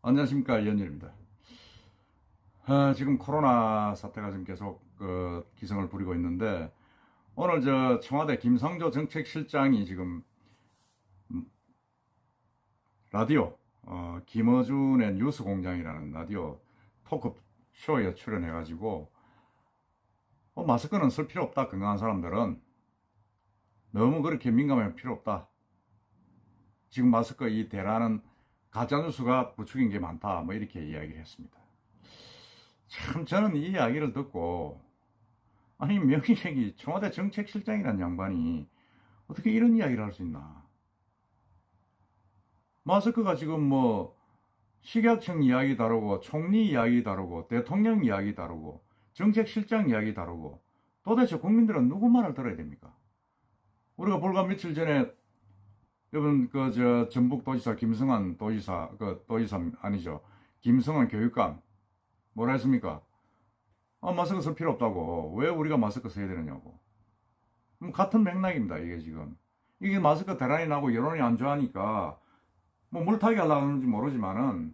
안녕하십니까, 이현일입니다. 지금 코로나 사태가 지금 계속 기승을 부리고 있는데, 오늘 청와대 김성조 정책실장이 지금 라디오, 김어준의 뉴스공장이라는 라디오 토크쇼에 출연해가지고, 마스크는 쓸 필요 없다, 건강한 사람들은. 너무 그렇게 민감할 필요 없다. 지금 마스크 이 대란은 가짜뉴스가 부추긴 게 많다, 뭐 이렇게 이야기를 했습니다. 참 저는 이 이야기를 듣고, 아니 명희색이 청와대 정책실장이란 양반이 어떻게 이런 이야기를 할 수 있나. 마스크가 지금 뭐 식약청 이야기 다르고 총리 이야기 다르고 대통령 이야기 다르고 정책실장 이야기 다르고, 도대체 국민들은 누구 말을 들어야 됩니까? 우리가 불과 며칠 전에 여러분 전북도지사 김성한 도지사 도지사 아니죠, 김성한 교육감 뭐라 했습니까? 마스크 쓸 필요 없다고. 왜 우리가 마스크 써야 되느냐고. 같은 맥락입니다, 이게 지금. 이게 마스크 대란이 나고 여론이 안 좋아하니까, 뭐 물타기 하려고 하는지 모르지만은,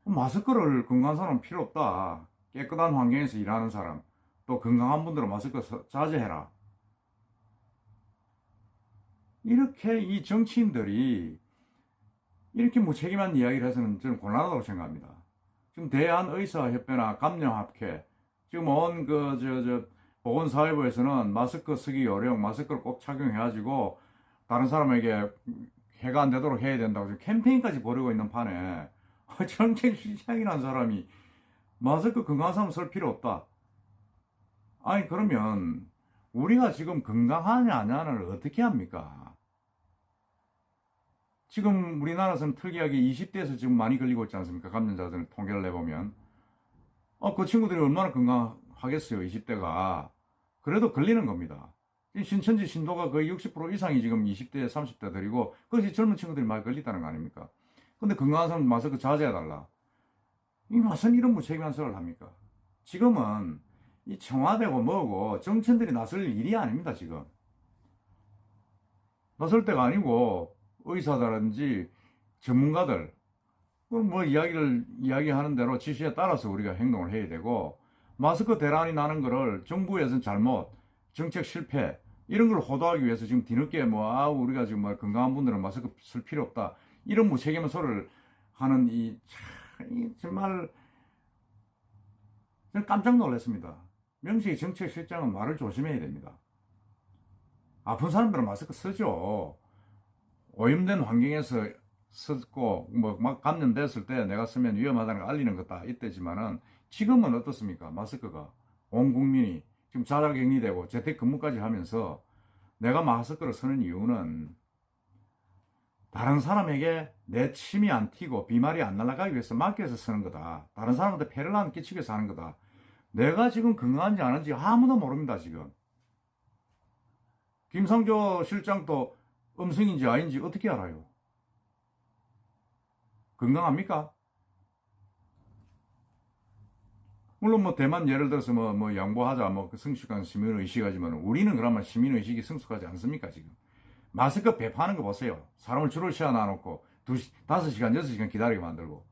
마스크를 건강한 사람은 필요 없다. 깨끗한 환경에서 일하는 사람, 또 건강한 분들은 마스크 자제해라. 이렇게 이 정치인들이 이렇게 무책임한 이야기를 해서는 저는 곤란하다고 생각합니다. 지금 대한의사협회나 감염학회, 지금 보건사회부에서는 마스크 쓰기 요령, 마스크를 꼭 착용해가지고 다른 사람에게 해가 안 되도록 해야 된다고 지금 캠페인까지 벌이고 있는 판에, 정책실장이라는 사람이 마스크 건강한 사람 쓸 필요 없다. 아니, 그러면 우리가 지금 건강하냐 아냐를 어떻게 합니까? 지금 우리나라에서는 특이하게 20대에서 지금 많이 걸리고 있지 않습니까? 감염자들 통계를 내보면. 그 친구들이 얼마나 건강하겠어요, 20대가. 그래도 걸리는 겁니다. 신천지 신도가 거의 60% 이상이 지금 20대, 30대들이고, 그것이 젊은 친구들이 많이 걸리다는 거 아닙니까? 근데 건강한 사람 마스크 자제해달라. 이 무슨 이런 무책임한 소리를 합니까? 지금은 이 청와대고 뭐고 정치인들이 나설 일이 아닙니다, 지금. 나설 때가 아니고, 의사라든지 전문가들, 뭐 이야기하는 대로 지시에 따라서 우리가 행동을 해야 되고, 마스크 대란이 나는 거를 정부에서는 잘못, 정책 실패, 이런 걸 호도하기 위해서 지금 뒤늦게 우리가 지금 건강한 분들은 마스크 쓸 필요 없다, 이런 무책임한 소리를 하는 정말 저는 깜짝 놀랐습니다. 명식이 정책실장은 말을 조심해야 됩니다. 아픈 사람들은 마스크 쓰죠. 오염된 환경에서 쓰고 막 감염됐을 때 내가 쓰면 위험하다는 걸 알리는 거다 이때지만은, 지금은 어떻습니까? 마스크가 온 국민이 지금 자가격리되고 재택근무까지 하면서 내가 마스크를 쓰는 이유는 다른 사람에게 내 침이 안 튀고 비말이 안 날아가기 위해서 막기 위해서 쓰는 거다. 다른 사람한테 폐를 안 끼치기 위해서 하는 거다. 내가 지금 건강한지 아닌지 아무도 모릅니다, 지금. 김상조 실장도 음성인지 아닌지 어떻게 알아요? 건강합니까? 물론 대만 예를 들어서 양보하자, 성숙한 시민의식하지만, 우리는 그러면 시민의식이 성숙하지 않습니까, 지금? 마스크 배파하는 거 보세요. 사람을 줄을 세워놔놓고 5시간, 6시간 기다리게 만들고.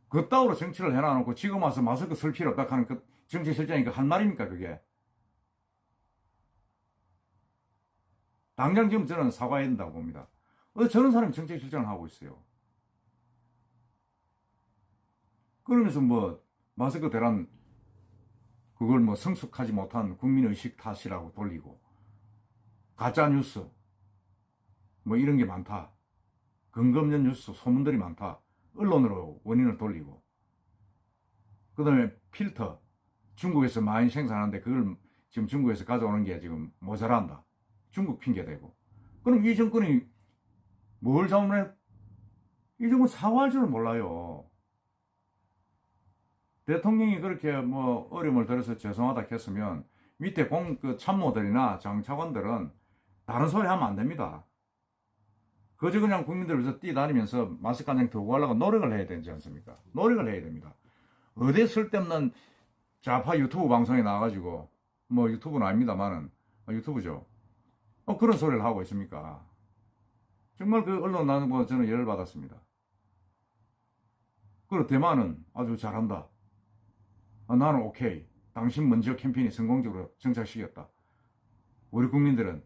그따위로 정치를 해놔놓고 지금 와서 마스크 쓸 필요 없다 하는 그 정치실장이 한 말입니까, 그게? 당장 지금 저는 사과해야 된다고 봅니다. 저런 사람이 정책실장을 하고 있어요. 그러면서 마스크 대란, 그걸 성숙하지 못한 국민의식 탓이라고 돌리고, 가짜뉴스, 이런 게 많다. 근거 없는 뉴스, 소문들이 많다. 언론으로 원인을 돌리고. 그 다음에 필터, 중국에서 많이 생산하는데 그걸 지금 중국에서 가져오는 게 지금 모자란다. 중국 핑계대고. 그럼 이 정권이 뭘 잘못해? 이 정권 사과할 줄은 몰라요. 대통령이 그렇게 어려움을 들어서 죄송하다 했으면 밑에 참모들이나 장차관들은 다른 소리 하면 안 됩니다. 그저 그냥 국민들 위해서 뛰다니면서 마스크 한 장 들고 가려고 노력을 해야 되지 않습니까? 노력을 해야 됩니다. 어디 쓸데없는 좌파 유튜브 방송에 나와가지고, 유튜브는 아닙니다만은, 유튜브죠. 그런 소리를 하고 있습니까? 정말 그 언론 나는 저는 열받았습니다. 그리고 대만은 아주 잘한다. 나는 오케이. 당신 먼저 캠페인이 성공적으로 정착시켰다. 우리 국민들은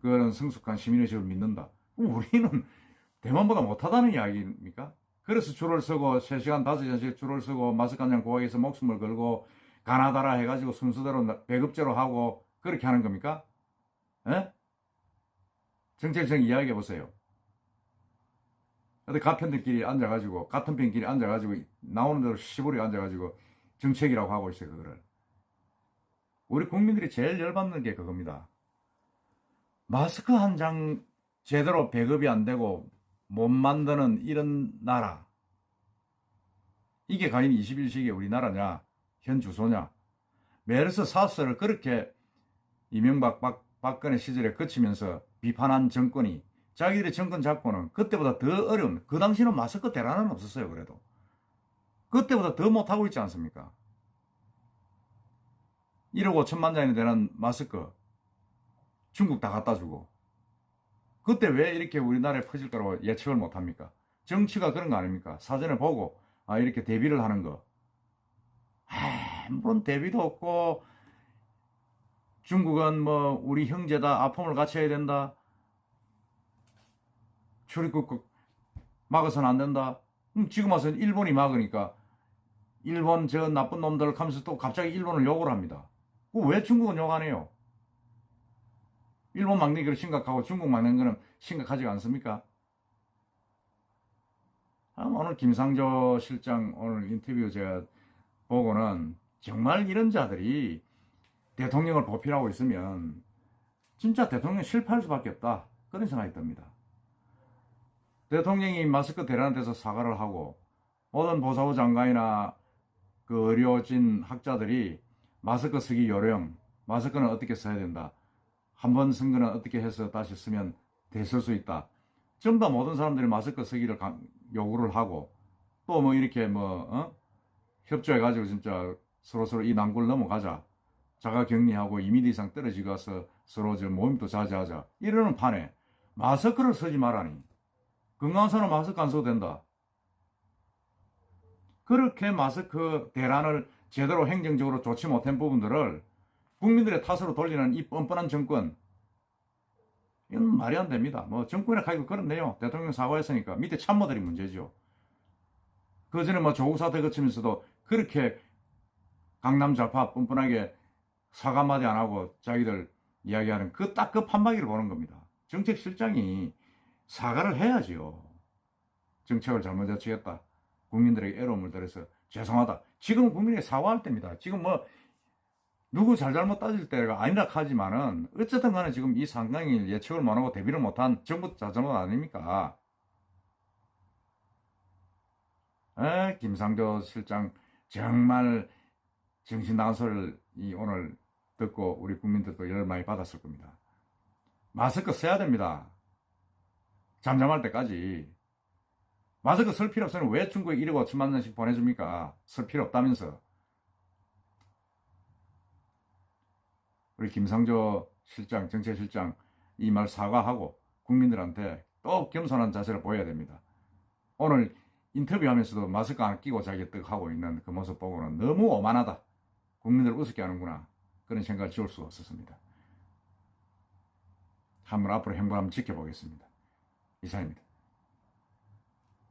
그런 성숙한 시민의식을 믿는다. 우리는 대만보다 못하다는 이야기입니까? 그래서 줄을 서고 3시간, 5시간씩 줄을 서고 마스크 한 장 구하기 위해서 목숨을 걸고 가나다라 해가지고 순서대로 배급제로 하고 그렇게 하는 겁니까? 에? 정책적 이야기해 보세요. 근데 가편들끼리 앉아가지고 같은 편끼리 앉아가지고 나오는 대로 시부리 앉아가지고 정책이라고 하고 있어요. 그거를 우리 국민들이 제일 열받는 게 그겁니다. 마스크 한 장 제대로 배급이 안 되고 못 만드는 이런 나라, 이게 과연 21세기의 우리나라냐, 현 주소냐. 메르스 사스를 그렇게 이명박 박근혜 시절에 거치면서 비판한 정권이 자기들의 정권 잡고는 그때보다 더 어려운, 그 당시는 마스크 대란은 없었어요. 그래도 그때보다 더 못하고 있지 않습니까? 1억 5천만 장이 되는 마스크 중국 다 갖다 주고, 그때 왜 이렇게 우리나라에 퍼질 거라고 예측을 못합니까? 정치가 그런 거 아닙니까? 사전에 보고 이렇게 대비를 하는 거. 물론 대비도 없고, 중국은 뭐 우리 형제다, 아픔을 같이 해야 된다, 출입국 막아서는 안 된다. 지금 와서 일본이 막으니까 일본 저 나쁜 놈들 하면서 또 갑자기 일본을 욕을 합니다. 왜 중국은 욕 안 해요? 일본 막는 게 심각하고 중국 막는 거는 심각하지 않습니까? 오늘 김상조 실장 오늘 인터뷰 제가 보고는 정말 이런 자들이 대통령을 보필하고 있으면 진짜 대통령 실패할 수밖에 없다, 그런 생각이 듭니다. 대통령이 마스크 대란에 대해서 사과를 하고 모든 보사부 장관이나 그 의료진 학자들이 마스크 쓰기 요령, 마스크는 어떻게 써야 된다, 한 번 쓴 거는 어떻게 해서 다시 쓰면 됐을 수 있다, 전부 다 모든 사람들이 마스크 쓰기를 요구를 하고, 또 뭐 이렇게 협조해가지고 진짜 서로 이 난국을 넘어가자, 자가 격리하고 2m 이상 떨어지고 가서 서로 모임도 자제하자, 이러는 판에 마스크를 쓰지 말라니. 건강한 사람 마스크 안 써도 된다. 그렇게 마스크 대란을 제대로 행정적으로 좋지 못한 부분들을 국민들의 탓으로 돌리는 이 뻔뻔한 정권, 이건 말이 안 됩니다. 뭐 정권에 가지고 그렇네요. 대통령 사과했으니까 밑에 참모들이 문제죠. 그 전에 뭐 조국 사태 거치면서도 그렇게 강남 좌파 뻔뻔하게 사과 한마디 안 하고 자기들 이야기하는 딱 그 판박이를 보는 겁니다. 정책실장이 사과를 해야지요. 정책을 잘못 제치겠다, 국민들에게 애로움을 들여서 죄송하다. 지금은 국민에게 사과할 때입니다. 지금 뭐 누구 잘잘못 따질 때가 아니라 하지만은 어쨌든 간에 지금 이 상황을 예측을 못하고 대비를 못한 정부 잘잘못 아닙니까? 김상조 실장 정말 정신 나간 소리를 오늘 듣고 우리 국민들도 열 많이 받았을 겁니다. 마스크 써야 됩니다. 잠잠할 때까지. 마스크 쓸 필요 없으면 왜 중국에 1억 5천만 원씩 보내줍니까? 쓸 필요 없다면서. 우리 김상조 실장, 정책실장 이 말 사과하고 국민들한테 또 겸손한 자세를 보여야 됩니다. 오늘 인터뷰하면서도 마스크 안 끼고 자기 떡 하고 있는 그 모습 보고는 너무 오만하다, 국민들 우습게 하는구나, 그런 생각을 지울 수가 없었습니다. 한번 앞으로 행보 한번 지켜보겠습니다. 이상입니다.